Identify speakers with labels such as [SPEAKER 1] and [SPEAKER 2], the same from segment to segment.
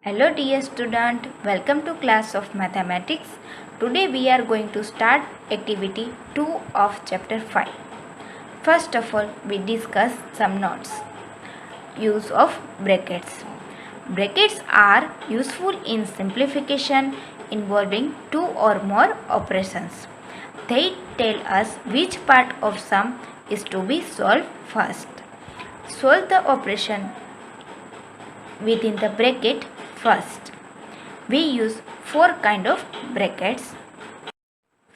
[SPEAKER 1] Hello dear student, welcome to class of mathematics. Today we are going to start activity 2 of chapter 5. First of all, we discuss some notes. Use of brackets. Brackets are useful in simplification involving two or more operations. They tell us which part of sum is to be solved first. Solve the operation within the bracket first. We use four kind of brackets.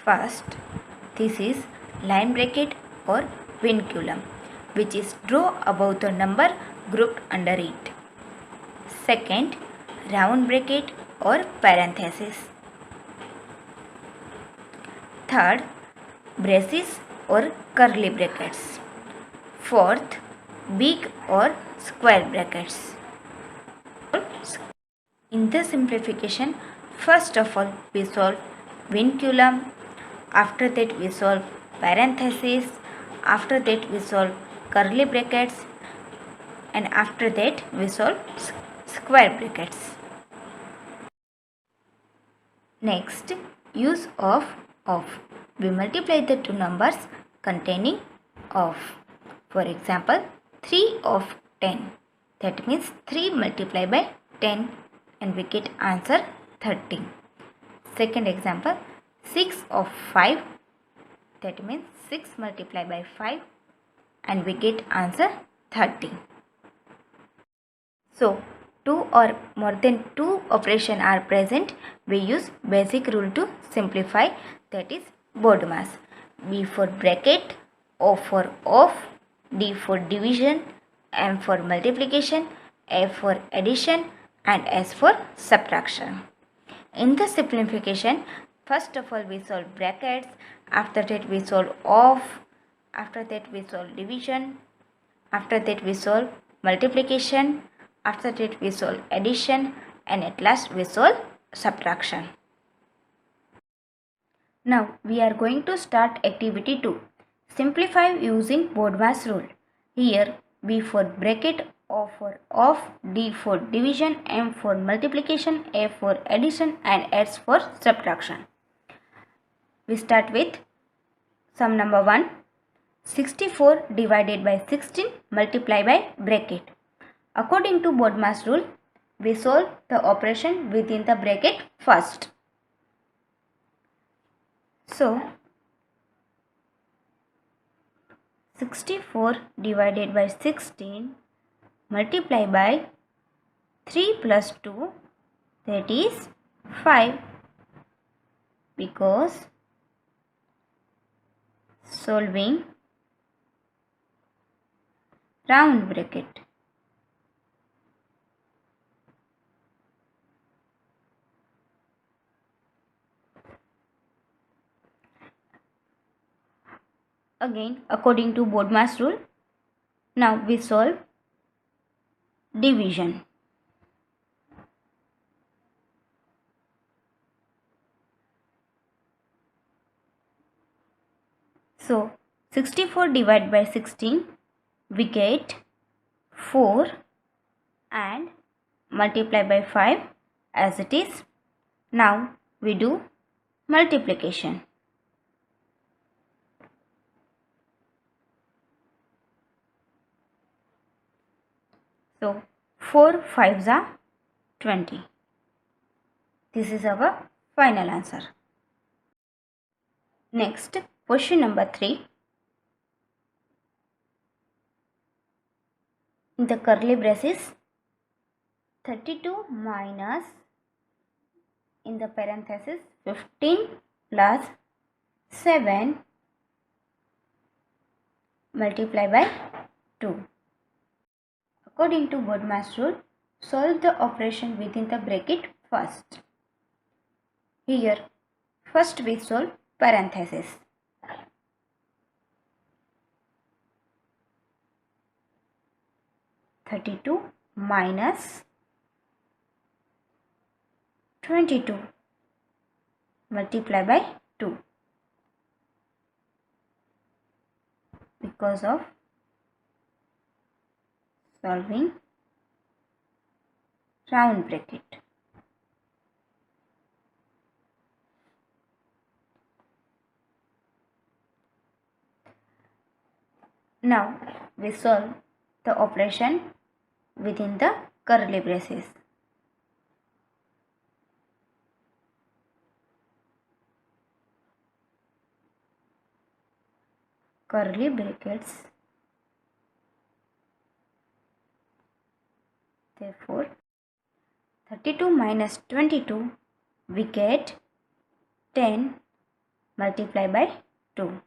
[SPEAKER 1] First, this is line bracket or vinculum, which is draw above the number grouped under it. Second, round bracket or parenthesis. Third, braces or curly brackets. Fourth, big or square brackets. In the simplification, first of all we solve vinculum, after that we solve parenthesis, after that we solve curly brackets, and after that we solve square brackets. Next, use of. We multiply the two numbers containing of. For example, 3 of 10. That means 3 multiplied by 10 and we get answer 30. Second example, 6 of 5. That means 6 multiplied by 5 and we get answer 30. So, 2 or more than 2 operations are present. We use basic rule to simplify, that is BODMAS. B for bracket, O for off, D for division, M for multiplication, A for addition and S for subtraction. In the simplification, first of all we solve brackets, after that we solve off, after that we solve division, after that we solve multiplication, after that we solve addition and at last we solve subtraction. Now we are going to start activity 2. Simplify using BODMAS rule. Here B for bracket, O for off, D for division, M for multiplication, A for addition and S for subtraction. We start with sum number 1. 64 divided by 16 multiplied by bracket. According to BODMAS rule, we solve the operation within the bracket first. So, 64 divided by 16 multiplied by 3 plus 2, that is 5, because solving round bracket. Again, according to BODMAS rule, now we solve division. So, 64 divided by 16, we get 4 and multiply by 5 as it is. Now, we do multiplication. So, 4 5s are 20. This is our final answer. Next, question number 3. In the curly braces, 32 minus, in the parenthesis, 15 plus 7 multiply by 2. According to BODMAS rule, solve the operation within the bracket first. Here, first we solve parenthesis. (32 minus 22 multiply by 2). Because of solving round bracket. Now we solve the operation within the curly braces. Curly brackets. Therefore, 32 minus 22, we get 10 multiplied by 2.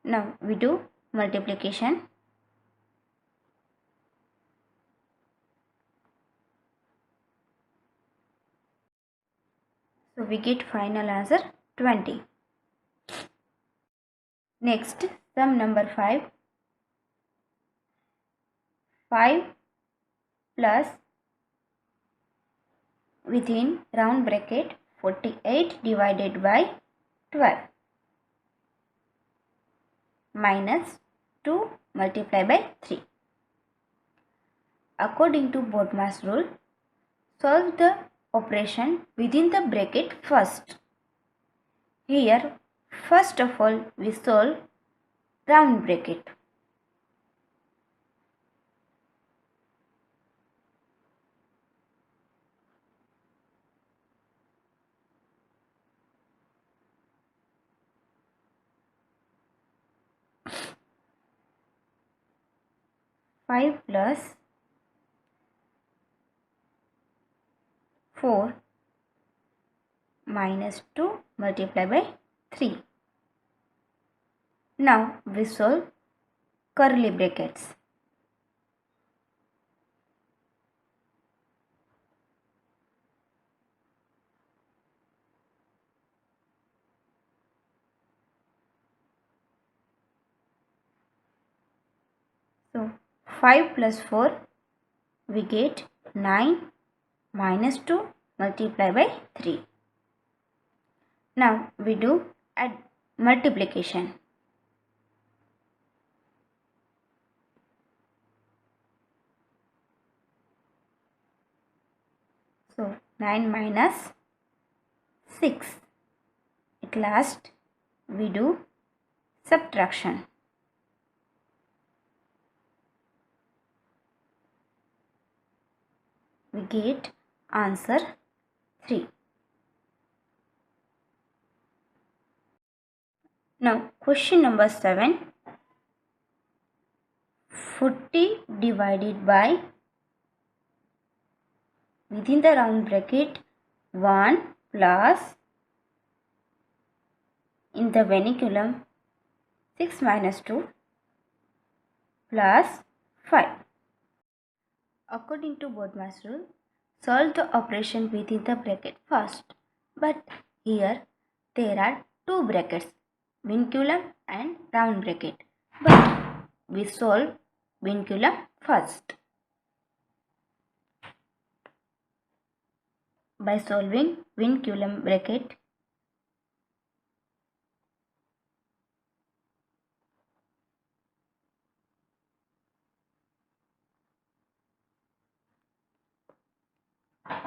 [SPEAKER 1] Now we do multiplication. So we get final answer 20. Next, sum number 5. 5 plus within round bracket 48 divided by 12 minus 2 multiplied by 3. According to BODMAS rule, solve the operation within the bracket first. Here, first of all, we solve round bracket. Five plus 4 minus 2 multiplied by 3. Now we solve curly brackets. So 5 plus 4, we get 9 minus 2 multiplied by 3. Now we do add multiplication. So 9 minus 6. At last we do subtraction. We get answer 3. Now question number 7. 40 divided by within the round bracket 1 plus in the vernaculum 6 minus 2 plus 5. According to BODMAS rule, solve the operation within the bracket first. But here there are two brackets, vinculum and round bracket. But we solve vinculum first. By solving vinculum bracket,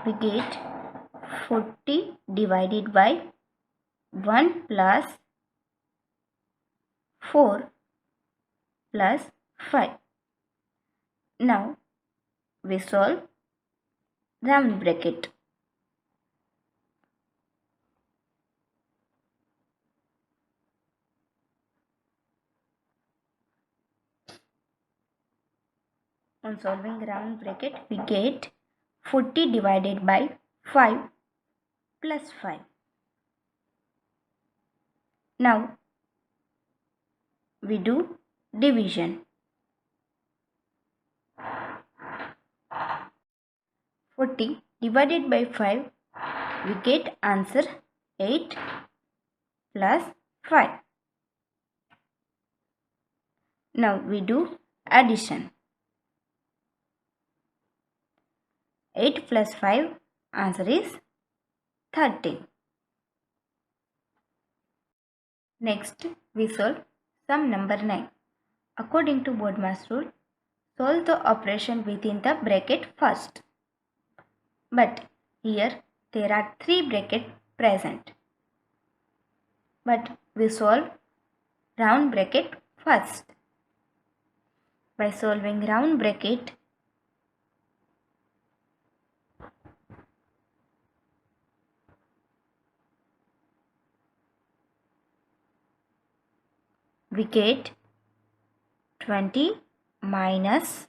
[SPEAKER 1] we get 40 divided by 1 plus 4 plus 5. Now we solve round bracket. On solving round bracket, we get 40 divided by 5 plus 5. Now we do division. 40 divided by 5, we get answer 8 plus 5. Now we do addition. 8 plus 5, answer is 30. Next, we solve sum number 9. According to BODMAS rule, solve the operation within the bracket first. But here there are 3 brackets present. But we solve round bracket first. By solving round bracket, we get 20 minus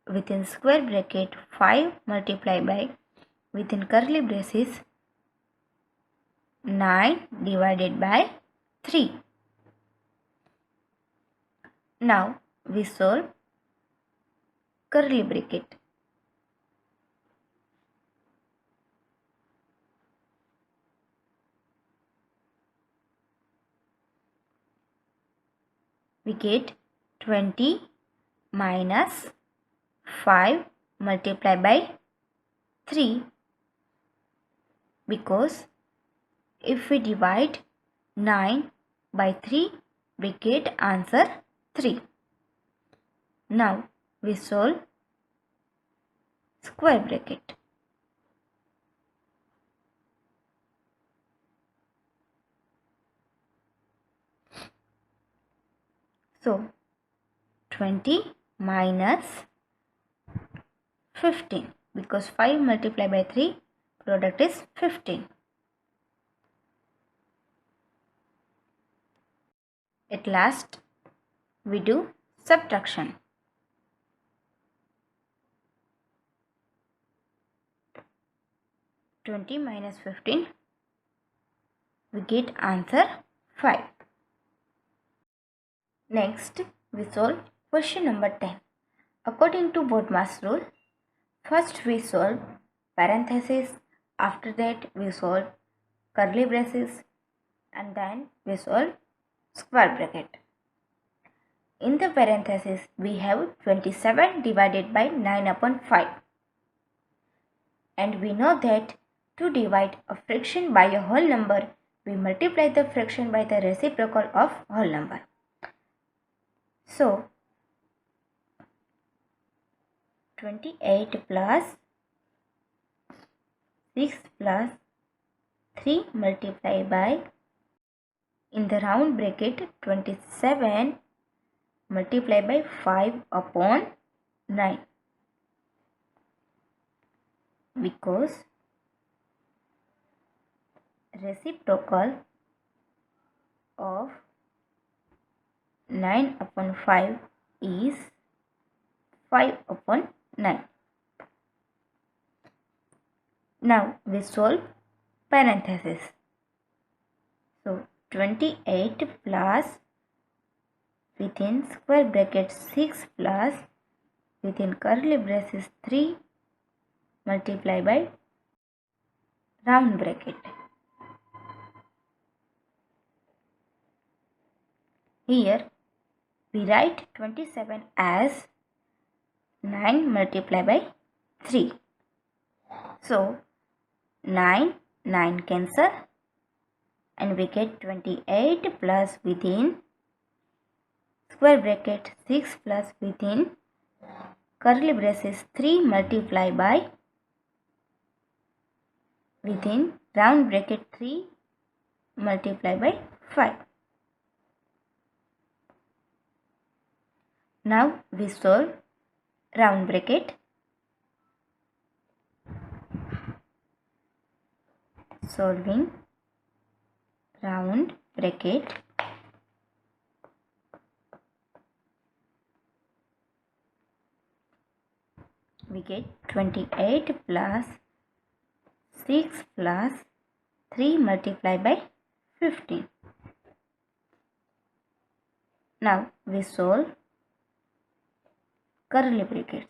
[SPEAKER 1] within square bracket 5 multiplied by within curly braces 9 divided by 3. Now we solve curly bracket. We get 20 minus 5 multiplied by 3, because if we divide 9 by 3, we get answer 3. Now we solve square bracket. So 20 minus 15, because 5 multiplied by 3, product is 15. At last we do subtraction. (20 minus 15), we get answer 5. Next, we solve question number 10. According to BODMAS rule, first we solve parenthesis, after that we solve curly braces, and then we solve square bracket. In the parenthesis, we have 27 divided by 9 upon 5. And we know that to divide a fraction by a whole number, we multiply the fraction by the reciprocal of whole number. So, 28 plus 6 plus 3 multiplied by, in the round bracket, 27 multiplied by 5 upon 9, because reciprocal of 9 upon 5 is 5 upon 9. Now we solve parenthesis. So 28 plus within square bracket 6 plus within curly braces 3 multiplied by round bracket. Here we write 27 as 9 multiplied by 3. So 9 cancel, and we get 28 plus within square bracket 6 plus within curly braces 3 multiplied by within round bracket 3 multiplied by 5. Now we solve round bracket. Solving round bracket, we get 28 plus 6 plus 3 multiplied by 15. Now we solve curly brackets.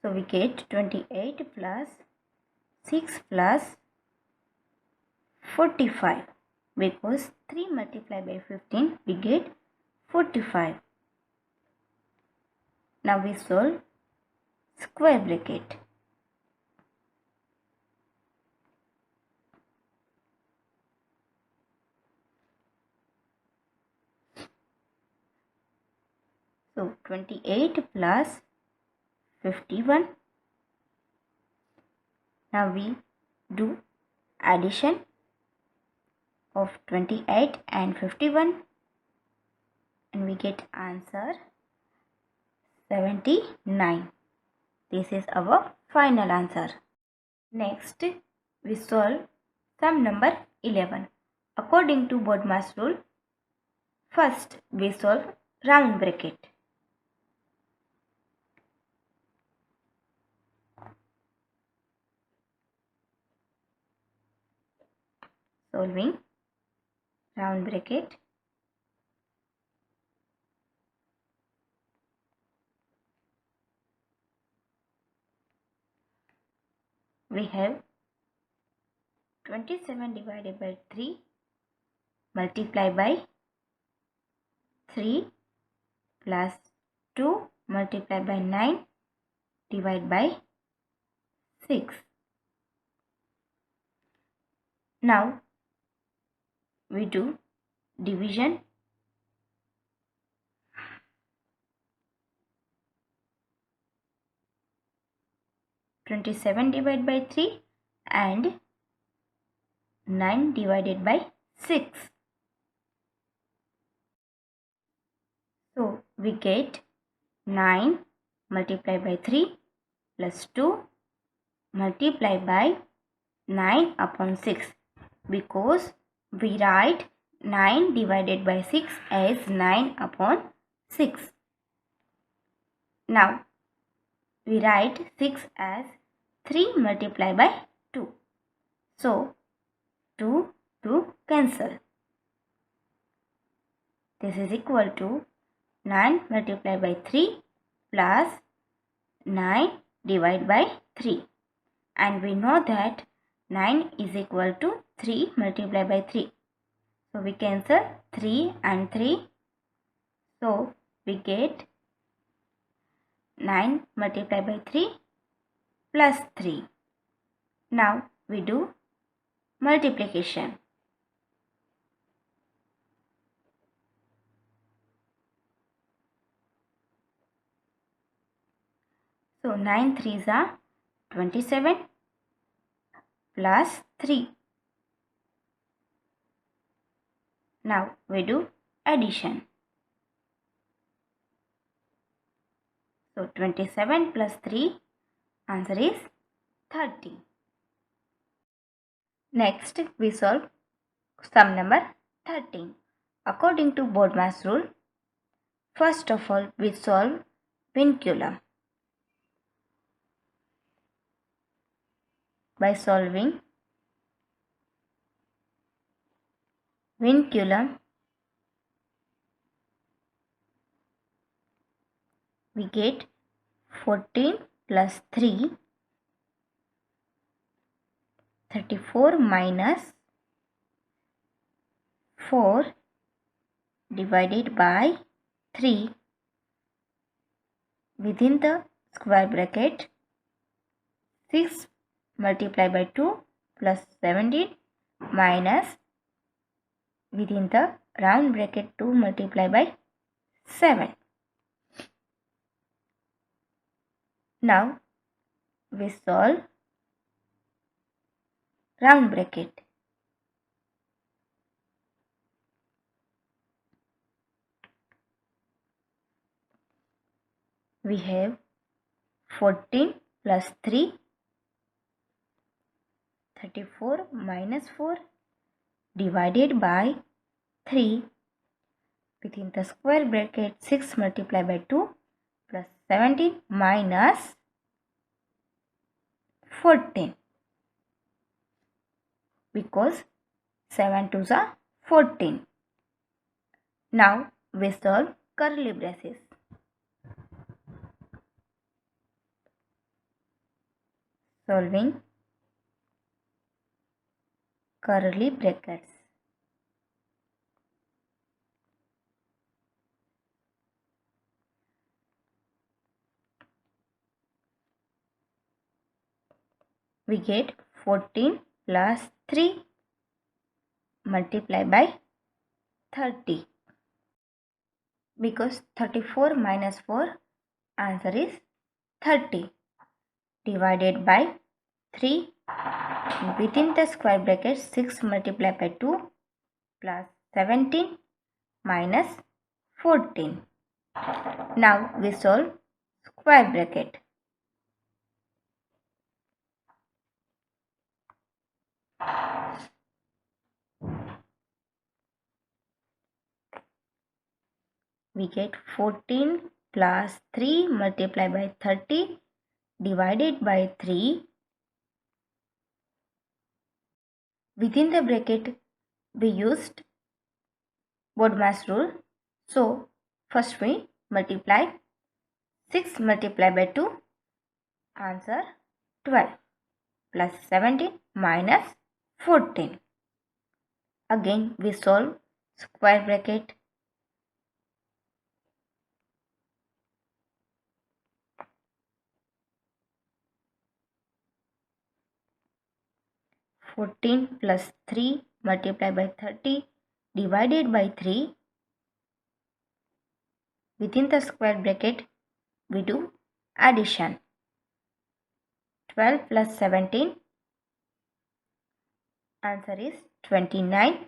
[SPEAKER 1] So we get 28 plus 6 plus 45, because 3 multiplied by 15, we get 45. Now we solve square bracket. So 28 plus 51. Now we do addition of 28 and 51 and we get answer 79. This is our final answer. Next, we solve sum number 11. According to BODMAS rule, first we solve round bracket. Solving round bracket. We have 27 divided by 3 multiply by 3 plus 2 multiply by 9 divide by 6. Now we do division. (27) divided by 3 and 9 divided by 6. So we get 9 multiplied by 3 plus 2 multiplied by 9 upon 6, because we write 9 divided by 6 as 9 upon 6. Now we write 6 as 3 multiplied by 2. So 2 cancel. This is equal to 9 multiplied by 3 plus 9 divided by 3. And we know that 9 is equal to 3 multiplied by 3. So we cancel 3 and 3. So we get 9 multiplied by 3 plus 3. Now we do multiplication. So 9 3s are 27 plus 3. Now we do addition. So 27 plus 3, answer is 30. Next we solve sum number 13. According to BODMAS rule, first of all we solve vinculum. By solving vinculum, we get 14 plus 3, 34 minus 4 divided by 3 within the square bracket 6 multiplied by 2 plus 17 minus within the round bracket 2 multiplied by 7. Now we solve round bracket. We have 14 plus 3, 34 minus 4 divided by 3 within the square bracket 6 multiplied by 2 plus 17 minus 14, because 7 2s are 14. Now we solve curly braces. Solving curly brackets. We get 14 plus 3 multiplied by 30. because 34 minus 4 answer is 30 divided by 3 within the square bracket 6 multiplied by 2 plus 17 minus 14. Now we solve square bracket. We get 14 plus 3 multiplied by 30 divided by 3. Within the bracket we used BODMAS rule. So first we multiply 6 multiplied by 2 answer 12 plus 17 minus 14. Again we solve square bracket. 14 plus 3 multiplied by 30 divided by 3. Within the square bracket we do addition. 12 plus 17 answer is 29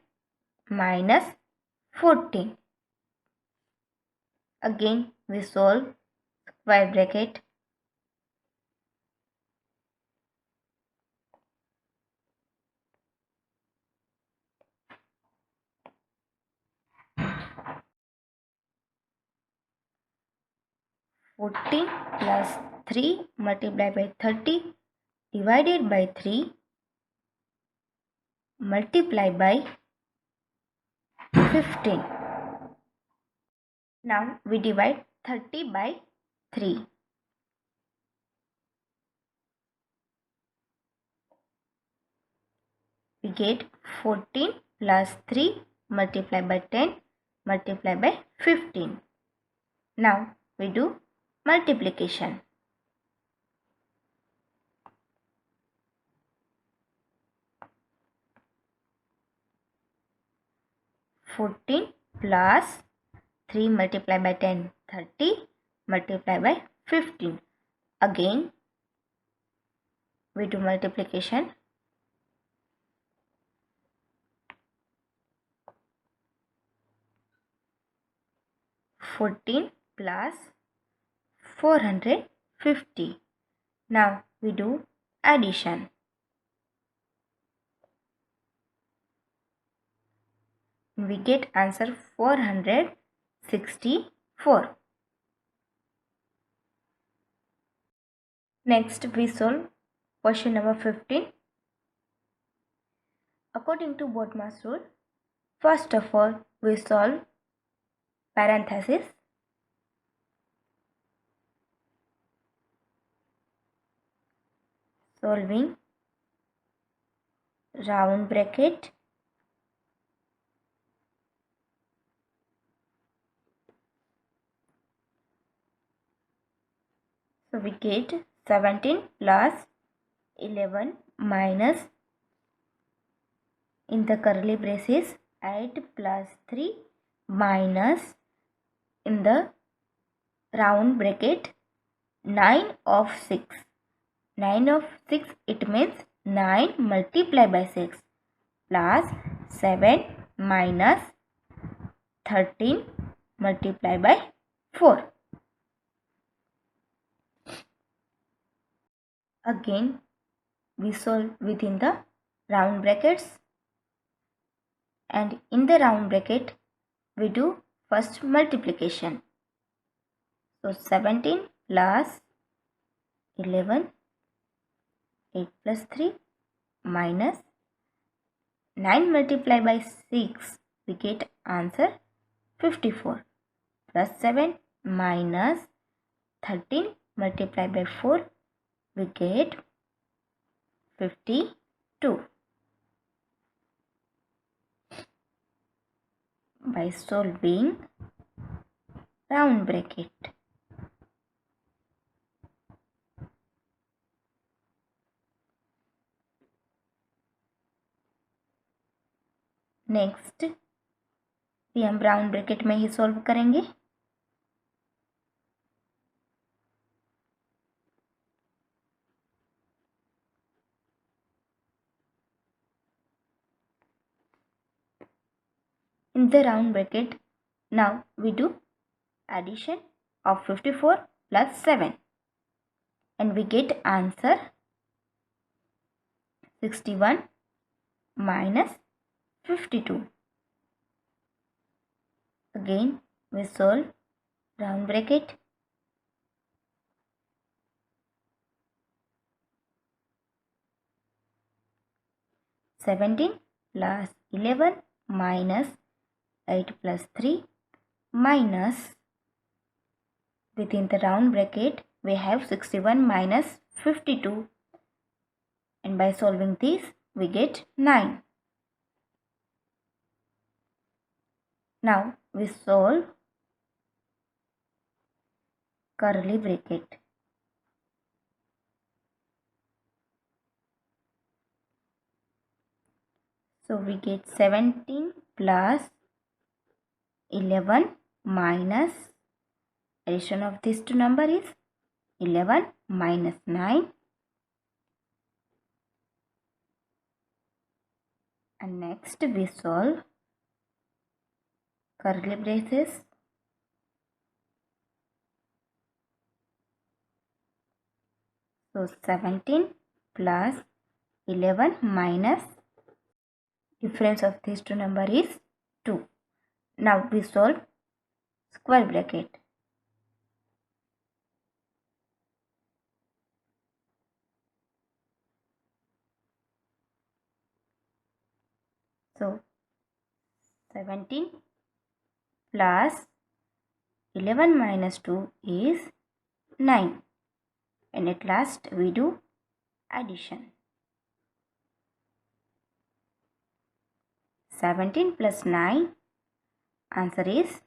[SPEAKER 1] minus 14. Again we solve square bracket. 14 plus 3 multiplied by 30 divided by 3 multiplied by 15. Now we divide 30 by 3. We get 14 plus 3 multiplied by 10 multiplied by 15. Now we do multiplication. 14 plus 3 multiplied by 10, 30 multiplied by 15. Again we do multiplication. 14 plus 450. Now we do addition. We get answer 464. Next we solve question number 15. According to BODMAS rule, first of all we solve parenthesis. Solving round bracket. So we get 17 plus 11 minus in the curly braces 8 plus 3 minus in the round bracket 9 of 6. 9 of 6 it means 9 multiplied by 6 plus 7 minus 13 multiplied by 4. Again we solve within the round brackets, and in the round bracket we do first multiplication. So 17 plus 11, 8 plus 3 minus 9 multiplied by 6, we get answer 54 plus 7 minus 13 multiplied by 4, we get 52. By solving round bracket. Next भी हम round bracket में ही solve करेंगे. in the round bracket. Now we do addition of 54 plus 7 and we get answer 61 minus 52. Again we solve round bracket. (17) plus 11 minus 8 plus 3 minus, within the round bracket we have 61 minus 52, and by solving this we get 9. Now we solve curly bracket. So we get 17 plus 11 minus, addition of these two numbers is 11 minus 9, and next we solve curly braces. So 17 plus 11 minus, difference of these two numbers is 2. Now we solve square bracket. So 17 plus 11 minus 2 is 9, and at last we do addition. 17 plus 9, answer is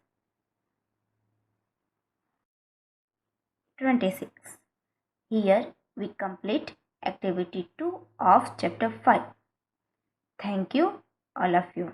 [SPEAKER 1] 26. Here we complete activity 2 of chapter 5. Thank you all of you.